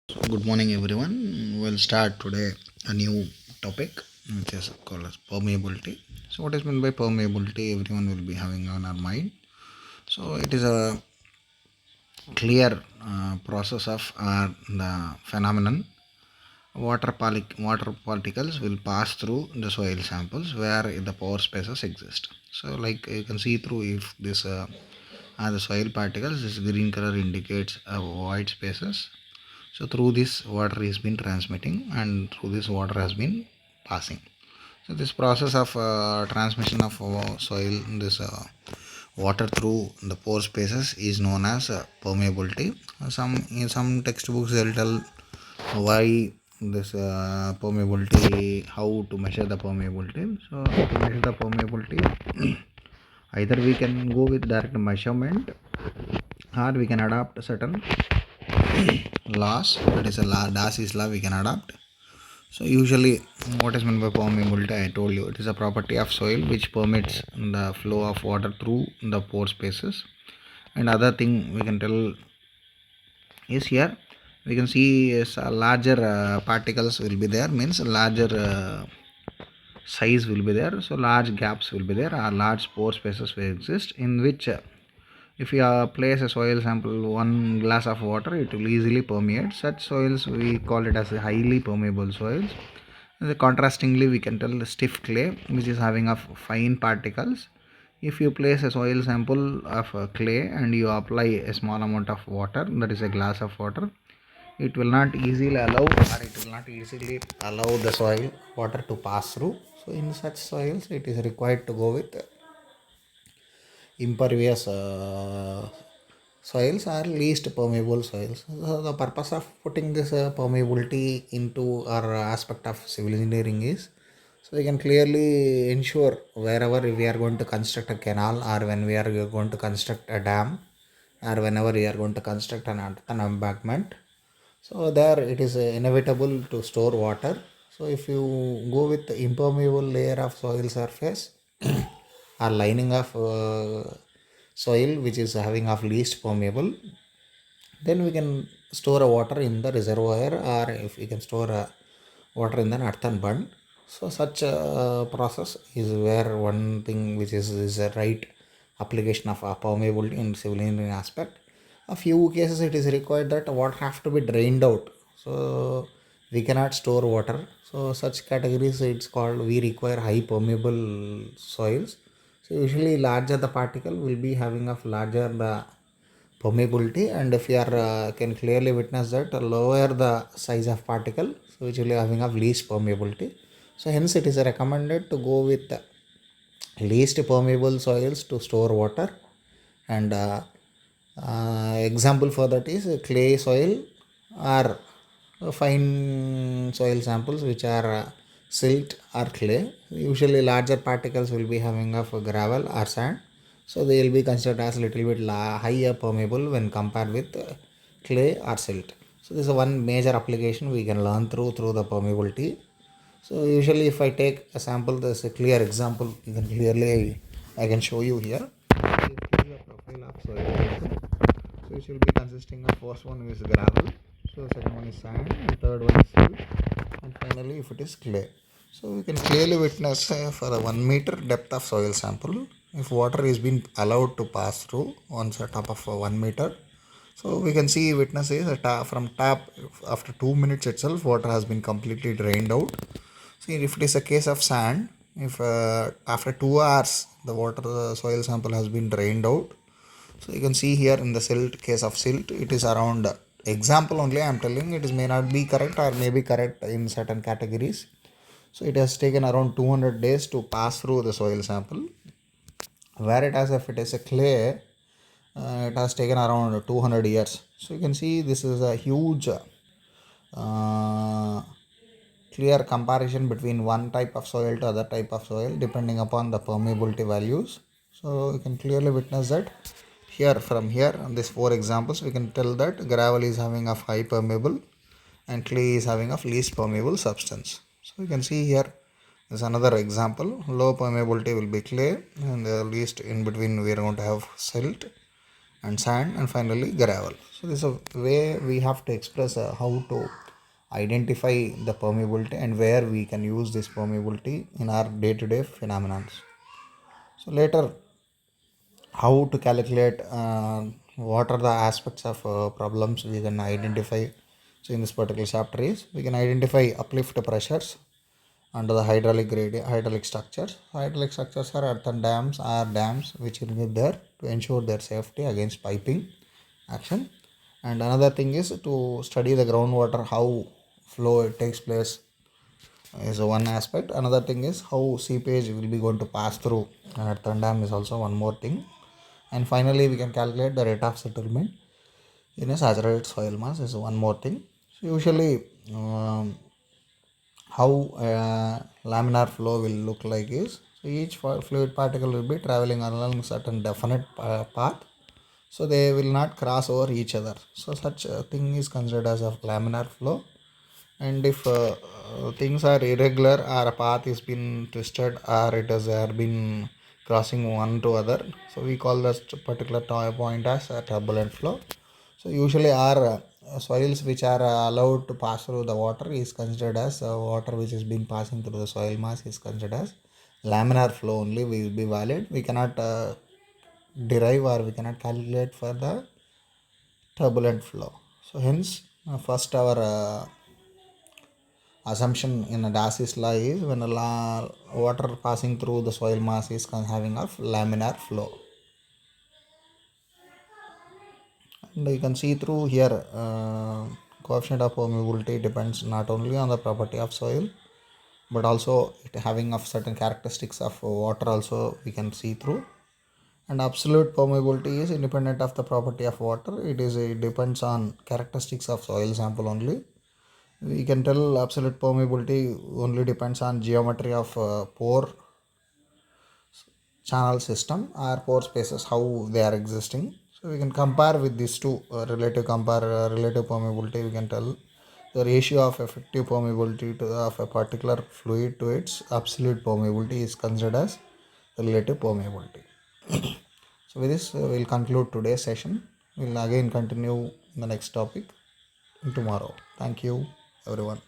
Good morning, everyone. We'll start today a new topic, which is called as permeability. So, what is meant by permeability? Everyone will be having on our mind. So, it is a clear process of the phenomenon. Water particles will pass through the soil samples where the pore spaces exist. So, like you can see through if this are the soil particles, this green color indicates void spaces. So through this water is been transmitting and through this water has been passing. So this process of transmission of soil, this water through the pore spaces is known as permeability. Some in some textbooks they'll tell why this permeability, how to measure the permeability. So to measure the permeability, either we can go with direct measurement or we can adopt certain laws. That is a law, Das is law we can adopt. So usually what is meant by permeability, I told you, it is a property of soil which permits the flow of water through the pore spaces. And other thing we can tell is here we can see is larger particles will be there, means larger size will be there, so large gaps will be there, or large pore spaces will exist in which if you place a soil sample, one glass of water, it will easily permeate. Such soils we call it as highly permeable soils. Contrastingly, we can tell the stiff clay, which is having of fine particles. If you place a soil sample of clay and you apply a small amount of water, that is a glass of water, it will not easily allow, or it will not easily allow the soil water to pass through. So in such soils, it is required to go with impervious soils are least permeable soils. So the purpose of putting this permeability into our aspect of civil engineering is so we can clearly ensure wherever we are going to construct a canal, or when we are going to construct a dam, or whenever we are going to construct an embankment. So there it is inevitable to store water. So if you go with the impermeable layer of soil surface or lining of soil which is having of least permeable, then we can store a water in the reservoir, or if we can store water in the earthen bund. So such a process is where one thing which is a right application of permeability in civil engineering aspect. A few cases it is required that water have to be drained out, so we cannot store water. So such categories it's called, we require high permeable soils. So usually larger the particle will be having of larger the permeability, and if you are can clearly witness that lower the size of particle, so which will be having of least permeability. So hence it is recommended to go with the least permeable soils to store water. And example for that is clay soil or fine soil samples which are silt or clay. Usually larger particles will be having of gravel or sand, so they will be considered as little bit higher permeable when compared with clay or silt. So this is one major application we can learn through the permeability. So usually if I take a sample, there's a clear example, you can clearly I can show you here. This is a profile of soil sample. So it will be consisting of, first one is gravel, so second one is sand, and third one is silt, and finally if it is clay. So we can clearly witness for the 1 meter depth of soil sample, if water is being allowed to pass through on the top of 1 meter. So we can see, witness is from tap, after 2 minutes itself water has been completely drained out. See, if it is a case of sand, if after 2 hours the water, the soil sample has been drained out. So you can see here in the silt, case of silt, it is around, example only I am telling, it is may not be correct or may be correct in certain categories. So it has taken around 200 days to pass through the soil sample, where it has, if it is a clay, it has taken around 200 years. So you can see this is a huge uh, clear comparison between one type of soil to other type of soil depending upon the permeability values. So you can clearly witness that here, from here on these four examples, we can tell that gravel is having of high permeable and clay is having of least permeable substance. So you can see here is another example. Low permeability will be clay, and the least in between we are going to have silt, and sand, and finally gravel. So this is a way we have to express how to identify the permeability and where we can use this permeability in our day-to-day phenomena. So later, how to calculate what are the aspects of problems we can identify. So in this particular chapter is we can identify uplift pressures under the hydraulic structures. Hydraulic structures are earthen dams or dams which will be there to ensure their safety against piping action. And another thing is to study the groundwater, how flow it takes place is one aspect. Another thing is how seepage will be going to pass through an earthen dam is also one more thing. And finally we can calculate the rate of settlement in a saturated soil mass is one more thing. So usually how laminar flow will look like is, so each fluid particle will be traveling along certain definite path, so they will not cross over each other. So such a thing is considered as a laminar flow. And if things are irregular or a path is been twisted or it has been crossing one to other, so we call this particular point as a turbulent flow. So usually our soils which are allowed to pass through the water is considered as water which is being passing through the soil mass is considered as laminar flow only will be valid. We cannot derive or we cannot calculate for the turbulent flow. So hence first our assumption in a Darcy's law is when water passing through the soil mass is having a laminar flow. And you can see through here coefficient of permeability depends not only on the property of soil but also it having of certain characteristics of water also we can see through. And absolute permeability is independent of the property of water. It depends on characteristics of soil sample only. We can tell absolute permeability only depends on geometry of pore channel system or pore spaces, how they are existing. So we can compare with these two relative permeability. We can tell the ratio of effective permeability of a particular fluid to its absolute permeability is considered as relative permeability. So with this we'll conclude today's session. We'll again continue the next topic tomorrow. Thank you everyone.